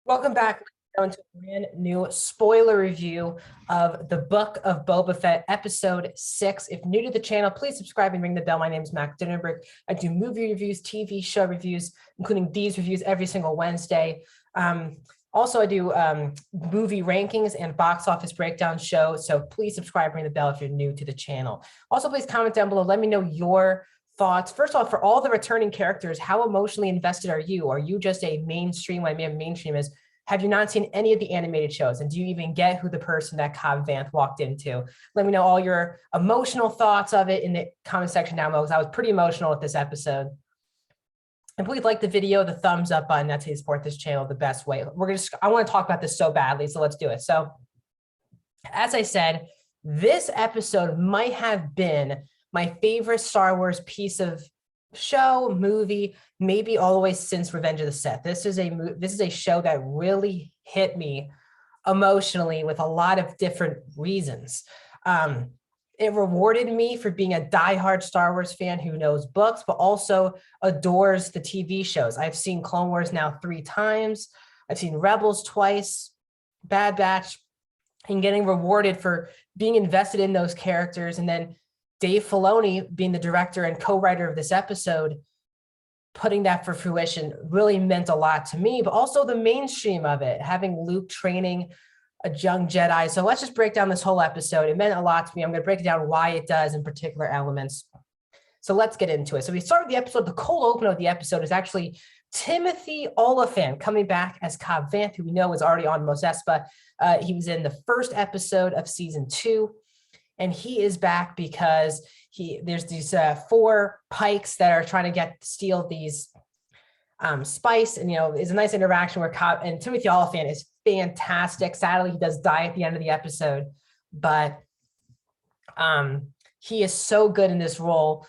Welcome back to a brand new spoiler review of the Book of Boba Fett, episode 6. If new to the channel, please subscribe and ring the bell. My name is Mac Dinnerberg. I do movie reviews, TV show reviews, including these reviews every single Wednesday. Also, I do movie rankings and box office breakdown show. So please subscribe, ring the bell if you're new to the channel. Also, please comment down below. Let me know your thoughts. First off, for all the returning characters, how emotionally invested are you? Are you just a mainstream? What I mean mainstream is, have you not seen any of the animated shows? And do you even get who the person that Cobb Vanth walked into? Let me know all your emotional thoughts of it in the comment section down below, because I was pretty emotional with this episode. And please like the video, the thumbs up button. That's how you support this channel the best way. I want to talk about this so badly, so let's do it. So, as I said, this episode might have been my favorite Star Wars piece of show, movie, maybe all the way since Revenge of the Sith. This is a show that really hit me emotionally with a lot of different reasons. It rewarded me for being a diehard Star Wars fan who knows books, but also adores the TV shows. I've seen Clone Wars now 3 times. I've seen Rebels twice, Bad Batch, and getting rewarded for being invested in those characters. And then Dave Filoni, being the director and co-writer of this episode, putting that for fruition really meant a lot to me, but also the mainstream of it, having Luke training a young Jedi. So let's just break down this whole episode. It meant a lot to me. I'm going to break down why it does in particular elements. So let's get into it. So we start with the episode. The cold open of the episode is actually Timothy Olyphant coming back as Cobb Vanth, who we know is already on Mos Espa. He was in the first episode of season 2. And he is back because there's these 4 pikes that are trying to steal these spice. And, it's a nice interaction where Cobb and Timothy Olyphant is fantastic. Sadly, he does die at the end of the episode, but he is so good in this role.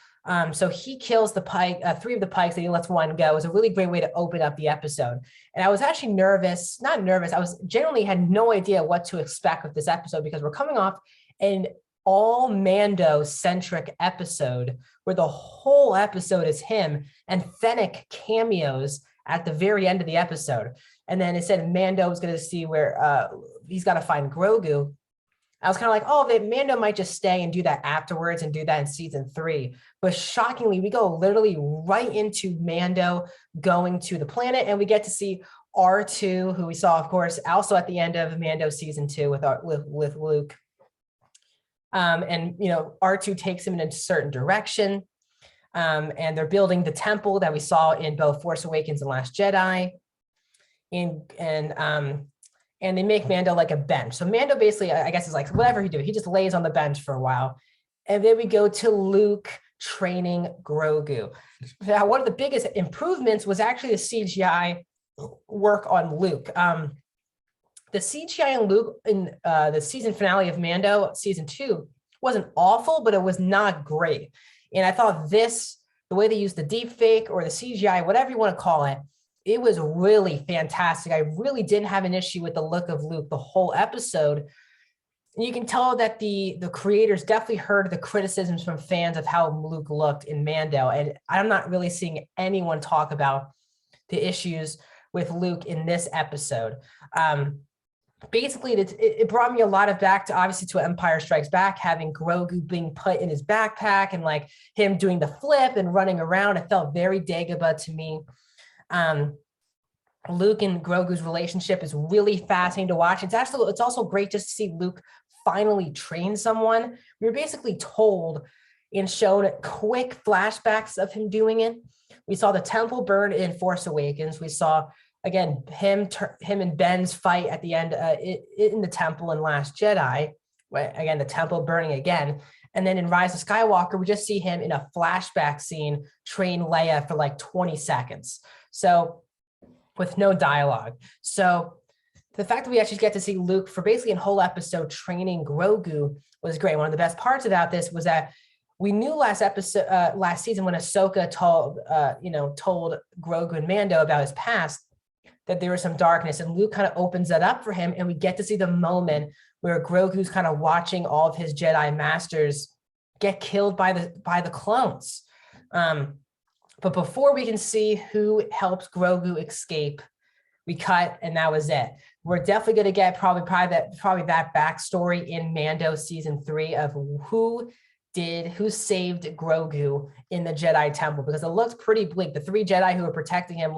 So he kills the pike, 3 of the pikes, and he lets 1 go. It was a really great way to open up the episode. And I was actually not nervous. I genuinely had no idea what to expect with this episode, because we're coming off an all Mando-centric episode where the whole episode is him, and Fennec cameos at the very end of the episode. And then it said Mando was going to see where he's got to find Grogu. I was kind of like, oh, Mando might just stay and do that afterwards and do that in season 3. But shockingly, we go literally right into Mando going to the planet, and we get to see R2, who we saw, of course, also at the end of Mando season 2 with Luke. And R2 takes him in a certain direction, and they're building the temple that we saw in both Force Awakens and Last Jedi, and they make Mando like a bench. So Mando basically, I guess, is like whatever he do, he just lays on the bench for a while, and then we go to Luke training Grogu. Now, one of the biggest improvements was actually the CGI work on Luke. The CGI on Luke in the season finale of Mando, season 2, wasn't awful, but it was not great. And I thought the way they used the deep fake or the CGI, whatever you want to call it, it was really fantastic. I really didn't have an issue with the look of Luke the whole episode. And you can tell that the creators definitely heard the criticisms from fans of how Luke looked in Mando. And I'm not really seeing anyone talk about the issues with Luke in this episode. Basically, it brought me a lot of back to, obviously, to Empire Strikes Back, having Grogu being put in his backpack and like him doing the flip and running around. It felt very Dagobah to me. Luke and Grogu's relationship is really fascinating to watch. It's also great just to see Luke finally train someone. We were basically told and shown quick flashbacks of him doing it. We saw the temple burn in Force Awakens. We saw, again, him and Ben's fight at the end in the temple in Last Jedi. Again, the temple burning again. And then in Rise of Skywalker, we just see him in a flashback scene train Leia for like 20 seconds. So with no dialogue. So the fact that we actually get to see Luke for basically a whole episode training Grogu was great. One of the best parts about this was that we knew last season when Ahsoka told Grogu and Mando about his past, that there was some darkness, and Luke kind of opens that up for him, and we get to see the moment where Grogu's kind of watching all of his Jedi masters get killed by the clones. But before we can see who helps Grogu escape, we cut, and that was it. We're definitely going to get probably that backstory in Mando season 3 of who saved Grogu in the Jedi Temple, because it looked pretty bleak. The 3 Jedi who were protecting him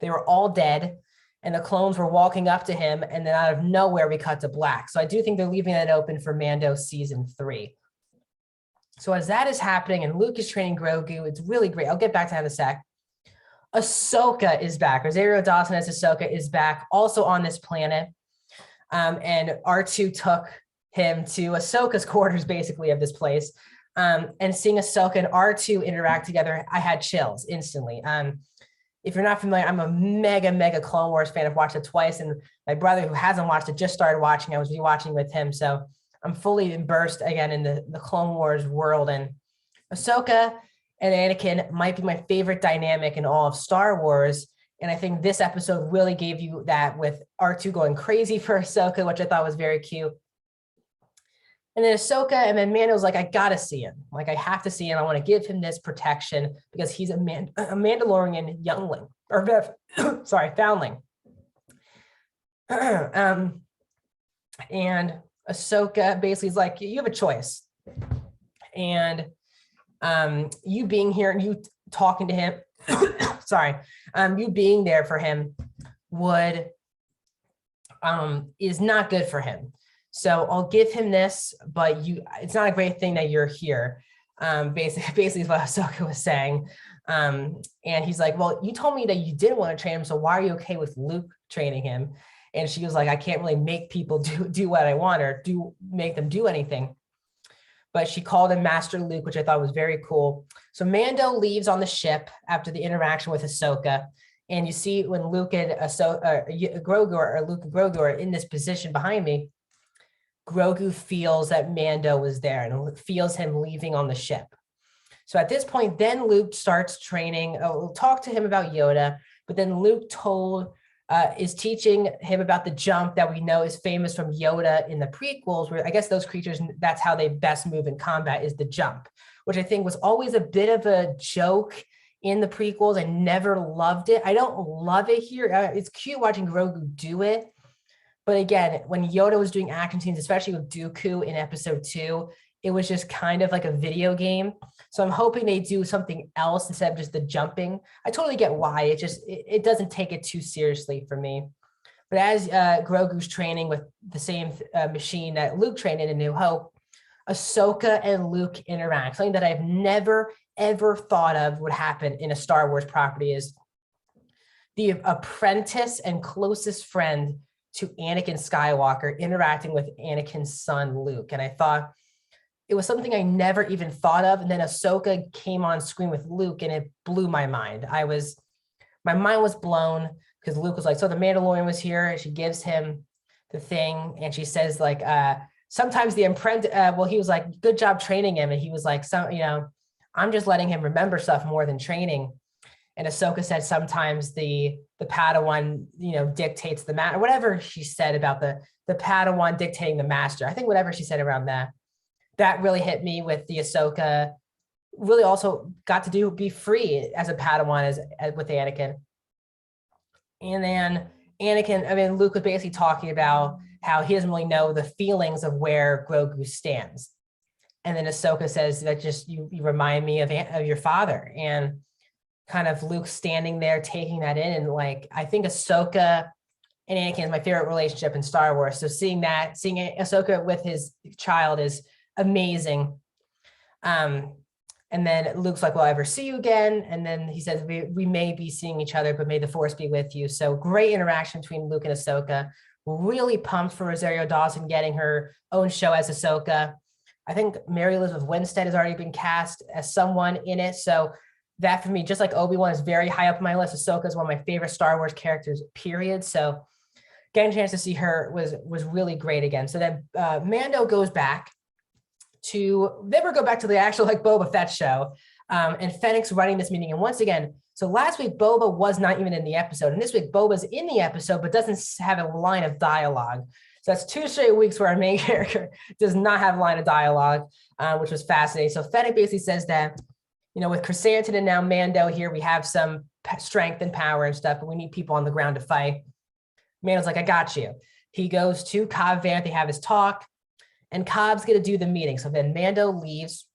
they were all dead, and the clones were walking up to him, and then out of nowhere we cut to black. So I do think they're leaving it open for Mando season 3. So as that is happening and Luke is training Grogu, it's really great. I'll get back to that in a sec. Ahsoka is back. Rosario Dawson as Ahsoka is back, also on this planet. And R2 took him to Ahsoka's quarters, basically, of this place. And seeing Ahsoka and R2 interact together, I had chills instantly. If you're not familiar, I'm a mega Clone Wars fan. I've watched it twice, and my brother, who hasn't watched it, just started watching. I was rewatching with him, so I'm fully immersed again in the Clone Wars world. And Ahsoka and Anakin might be my favorite dynamic in all of Star Wars. And I think this episode really gave you that, with R2 going crazy for Ahsoka, which I thought was very cute. And then Ahsoka, and then Mando's like, I gotta see him. Like, I have to see him. I want to give him this protection because he's a Mandalorian youngling, or sorry, foundling. And Ahsoka basically is like, you have a choice. And you being here and you talking to him, sorry, you being there for him is not good for him. So I'll give him this, but it's not a great thing that you're here. Basically is what Ahsoka was saying. And he's like, well, you told me that you didn't want to train him, so why are you okay with Luke training him? And she was like, I can't really make people do what I want, or make them do anything. But she called him Master Luke, which I thought was very cool. So Mando leaves on the ship after the interaction with Ahsoka. And you see when Luke and Grogu are in this position behind me, Grogu feels that Mando was there and feels him leaving on the ship. So at this point, then Luke starts training. We'll talk to him about Yoda, but then Luke is teaching him about the jump that we know is famous from Yoda in the prequels, where I guess those creatures, that's how they best move in combat, is the jump, which I think was always a bit of a joke in the prequels. I never loved it. I don't love it here. It's cute watching Grogu do it. But again, when Yoda was doing action scenes, especially with Dooku in episode 2, it was just kind of like a video game. So I'm hoping they do something else instead of just the jumping. I totally get why. It doesn't take it too seriously for me. But as Grogu's training with the same machine that Luke trained in New Hope, Ahsoka and Luke interact. Something that I've never, ever thought of would happen in a Star Wars property is the apprentice and closest friend to Anakin Skywalker interacting with Anakin's son, Luke. And I thought it was something I never even thought of. And then Ahsoka came on screen with Luke, and it blew my mind. My mind was blown, because Luke was like, so the Mandalorian was here. She gives him the thing, and she says, like, sometimes the apprentice, he was like, good job training him. And he was like, I'm just letting him remember stuff more than training. And Ahsoka said sometimes the Padawan, dictates the master, whatever she said about the Padawan dictating the master. I think whatever she said around that really hit me, with the Ahsoka really also got to be free as a Padawan with Anakin. And then Luke was basically talking about how he doesn't really know the feelings of where Grogu stands. And then Ahsoka says that just you remind me of your father, and kind of Luke standing there taking that in. And like, I think Ahsoka and Anakin is my favorite relationship in Star Wars. So seeing Ahsoka with his child is amazing. And then Luke's like, will I ever see you again? And then he says, we may be seeing each other, but may the force be with you. So great interaction between Luke and Ahsoka. Really pumped for Rosario Dawson getting her own show as Ahsoka. I think Mary Elizabeth Winstead has already been cast as someone in it. So that, for me, just like Obi-Wan, is very high up on my list. Ahsoka is one of my favorite Star Wars characters, period. So getting a chance to see her was really great again. So then Mando goes back to the actual Boba Fett show, and Fennec's running this meeting. And once again, so last week Boba was not even in the episode, and this week Boba's in the episode but doesn't have a line of dialogue. So that's 2 straight weeks where our main character does not have a line of dialogue, which was fascinating. So Fennec basically says that, with Chrysanthemum and now Mando here, we have some strength and power and stuff, but we need people on the ground to fight. Mando's like, I got you. He goes to Cobb Vanth. They have his talk, and Cobb's going to do the meeting. So then Mando leaves,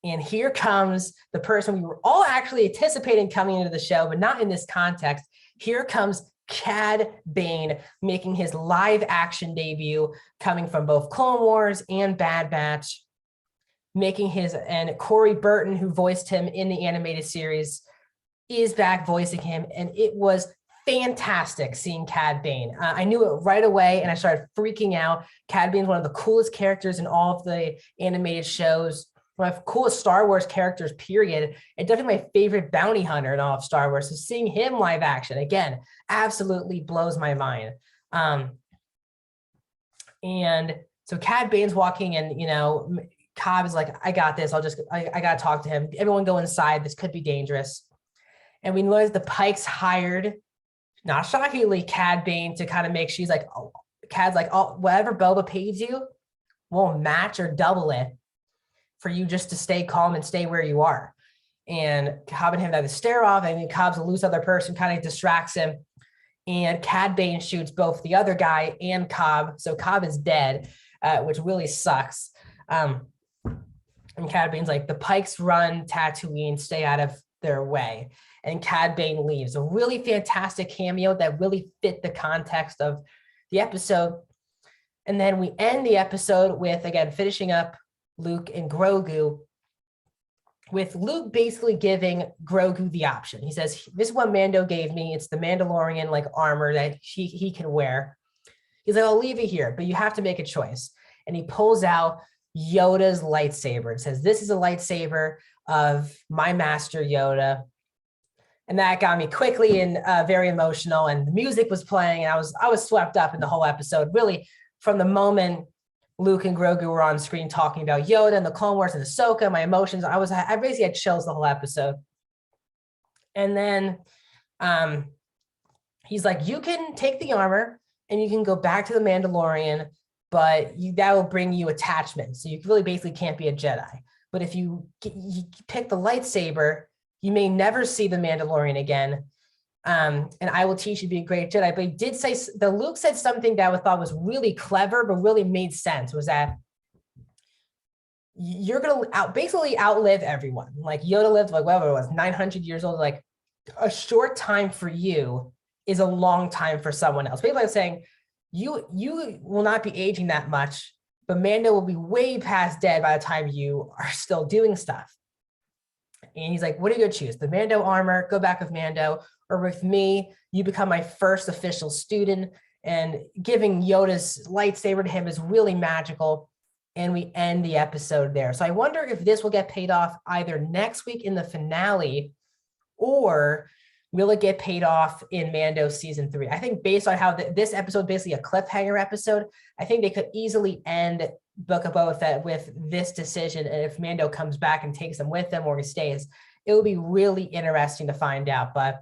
and here comes the person we were all actually anticipating coming into the show, but not in this context. Here comes Cad Bane making his live action debut, coming from both Clone Wars and Bad Batch, and Corey Burton, who voiced him in the animated series, is back voicing him. And it was fantastic seeing Cad Bane. I knew it right away, and I started freaking out. Cad Bane is one of the coolest characters in all of the animated shows. One of the coolest Star Wars characters, period. And definitely my favorite bounty hunter in all of Star Wars. So seeing him live action, again, absolutely blows my mind. And so Cad Bane's walking, and, Cobb is like, I got this. I got to talk to him. Everyone go inside. This could be dangerous. And we learned the Pikes hired, not shockingly, Cad Bane to kind of make, she's like, oh, Cad's like, oh, whatever Boba pays you, we'll match or double it for you just to stay calm and stay where you are. And Cobb and him have to stare off. I mean, Cobb's a loose other person, kind of distracts him. And Cad Bane shoots both the other guy and Cobb. So Cobb is dead, which really sucks. And Cad Bane's like, the Pikes run Tatooine, stay out of their way. And Cad Bane leaves. A really fantastic cameo that really fit the context of the episode. And then we end the episode with, again, finishing up Luke and Grogu, with Luke basically giving Grogu the option. He says, this is what Mando gave me. It's the Mandalorian like armor that he can wear. He's like, I'll leave it here, but you have to make a choice. And he pulls out Yoda's lightsaber and says, this is a lightsaber of my master Yoda. And that got me quickly and very emotional. And the music was playing, and I was swept up in the whole episode. Really, from the moment Luke and Grogu were on screen talking about Yoda and the Clone Wars and Ahsoka, my emotions, I basically had chills the whole episode. And then he's like, you can take the armor and you can go back to the Mandalorian, but that will bring you attachment. So you really basically can't be a Jedi. But if you pick the lightsaber, you may never see the Mandalorian again. And I will teach you to be a great Jedi. But he did say, Luke said something that I thought was really clever, but really made sense, was that you're going to basically outlive everyone. Like Yoda lived, like, whatever it was, 900 years old. Like, a short time for you is a long time for someone else. People are saying, you will not be aging that much, but Mando will be way past dead by the time you are still doing stuff. And he's like, what are you going to choose? The Mando armor, go back with Mando, or with me, you become my first official student. And giving Yoda's lightsaber to him is really magical. And we end the episode there. So I wonder if this will get paid off either next week in the finale, or will it get paid off in Mando season 3? I think based on how this episode, basically a cliffhanger episode, I think they could easily end Book of Boba Fett with this decision. And if Mando comes back and takes them with him, or he stays, it will be really interesting to find out. But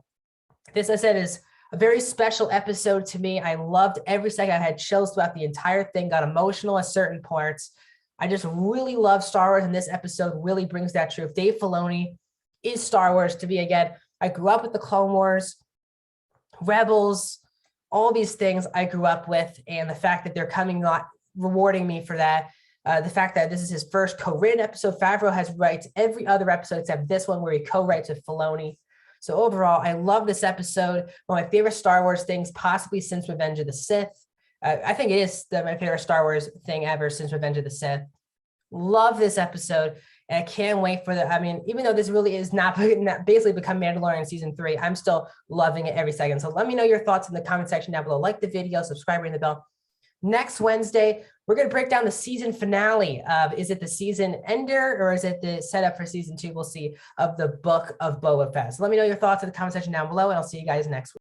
this, I said, is a very special episode to me. I loved every second. I had chills throughout the entire thing, got emotional at certain parts. I just really love Star Wars, and this episode really brings that truth. Dave Filoni is Star Wars to me. Again, I grew up with the Clone Wars, Rebels, all these things I grew up with, and the fact that they're coming, not rewarding me for that. The fact that this is his first co-written episode. Favreau has rights every other episode except this one, where he co-writes with Filoni. So overall, I love this episode. One of my favorite Star Wars things, possibly since Revenge of the Sith. I think it is my favorite Star Wars thing ever since Revenge of the Sith. Love this episode. And I can't wait for even though this really is not basically become Mandalorian season 3, I'm still loving it every second. So let me know your thoughts in the comment section down below. Like the video, subscribe, ring the bell. Next Wednesday, we're going to break down the season finale of, is it the season ender, or is it the setup for season 2? We'll see, of the Book of Boba Fett. So let me know your thoughts in the comment section down below, and I'll see you guys next week.